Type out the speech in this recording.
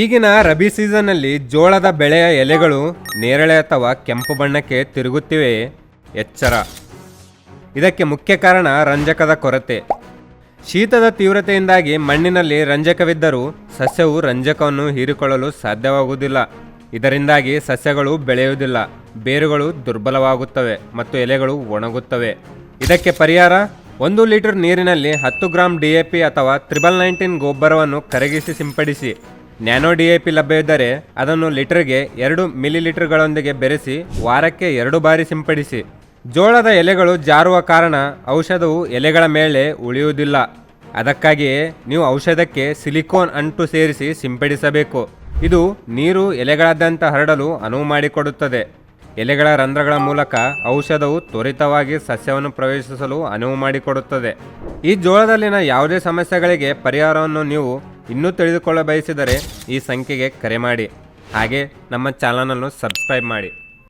ಈಗಿನ ರಬಿ ಸೀಸನ್ನಲ್ಲಿ ಜೋಳದ ಬೆಳೆಯ ಎಲೆಗಳು ನೇರಳೆ ಅಥವಾ ಕೆಂಪು ಬಣ್ಣಕ್ಕೆ ತಿರುಗುತ್ತಿವೆ. ಎಚ್ಚರ, ಇದಕ್ಕೆ ಮುಖ್ಯ ಕಾರಣ ರಂಜಕದ ಕೊರತೆ. ಶೀತದ ತೀವ್ರತೆಯಿಂದಾಗಿ ಮಣ್ಣಿನಲ್ಲಿ ರಂಜಕವಿದ್ದರೂ ಸಸ್ಯವು ರಂಜಕವನ್ನು ಹೀರಿಕೊಳ್ಳಲು ಸಾಧ್ಯವಾಗುವುದಿಲ್ಲ. ಇದರಿಂದಾಗಿ ಸಸ್ಯಗಳು ಬೆಳೆಯುವುದಿಲ್ಲ, ಬೇರುಗಳು ದುರ್ಬಲವಾಗುತ್ತವೆ ಮತ್ತು ಎಲೆಗಳು ಒಣಗುತ್ತವೆ. ಇದಕ್ಕೆ ಪರಿಹಾರ, 1 ಲೀಟರ್ ನೀರಿನಲ್ಲಿ 10 ಗ್ರಾಂ DAP ಅಥವಾ 1919 ಗೊಬ್ಬರವನ್ನು ಕರಗಿಸಿ ಸಿಂಪಡಿಸಿ. ನ್ಯಾನೋ DAP ಲಭ್ಯವಿದ್ದರೆ ಅದನ್ನು ಲೀಟರ್ಗೆ 2 ಮಿಲಿಲೀಟರ್ಗಳೊಂದಿಗೆ ಬೆರೆಸಿ ವಾರಕ್ಕೆ 2 ಬಾರಿ ಸಿಂಪಡಿಸಿ. ಜೋಳದ ಎಲೆಗಳು ಜಾರುವ ಕಾರಣ ಔಷಧವು ಎಲೆಗಳ ಮೇಲೆ ಉಳಿಯುವುದಿಲ್ಲ. ಅದಕ್ಕಾಗಿಯೇ ನೀವು ಔಷಧಕ್ಕೆ ಸಿಲಿಕೋನ್ ಅಂಟು ಸೇರಿಸಿ ಸಿಂಪಡಿಸಬೇಕು. ಇದು ನೀರು ಎಲೆಗಳಾದ್ಯಂತ ಹರಡಲು ಅನುವು ಮಾಡಿಕೊಡುತ್ತದೆ. ಎಲೆಗಳ ರಂಧ್ರಗಳ ಮೂಲಕ ಔಷಧವು ತ್ವರಿತವಾಗಿ ಸಸ್ಯವನ್ನು ಪ್ರವೇಶಿಸಲು ಅನುವು ಮಾಡಿಕೊಡುತ್ತದೆ. ಈ ಜೋಳದಲ್ಲಿನ ಯಾವುದೇ ಸಮಸ್ಯೆಗಳಿಗೆ ಪರಿಹಾರವನ್ನು ನೀವು ಇನ್ನೂ ತಿಳಿದುಕೊಳ್ಳ ಬಯಸಿದರೆ ಈ ಸಂಖ್ಯೆಗೆ ಕರೆ ಮಾಡಿ. ಹಾಗೆ ನಮ್ಮ ಚಾನಲನ್ನು ಸಬ್ಸ್ಕ್ರೈಬ್ ಮಾಡಿ.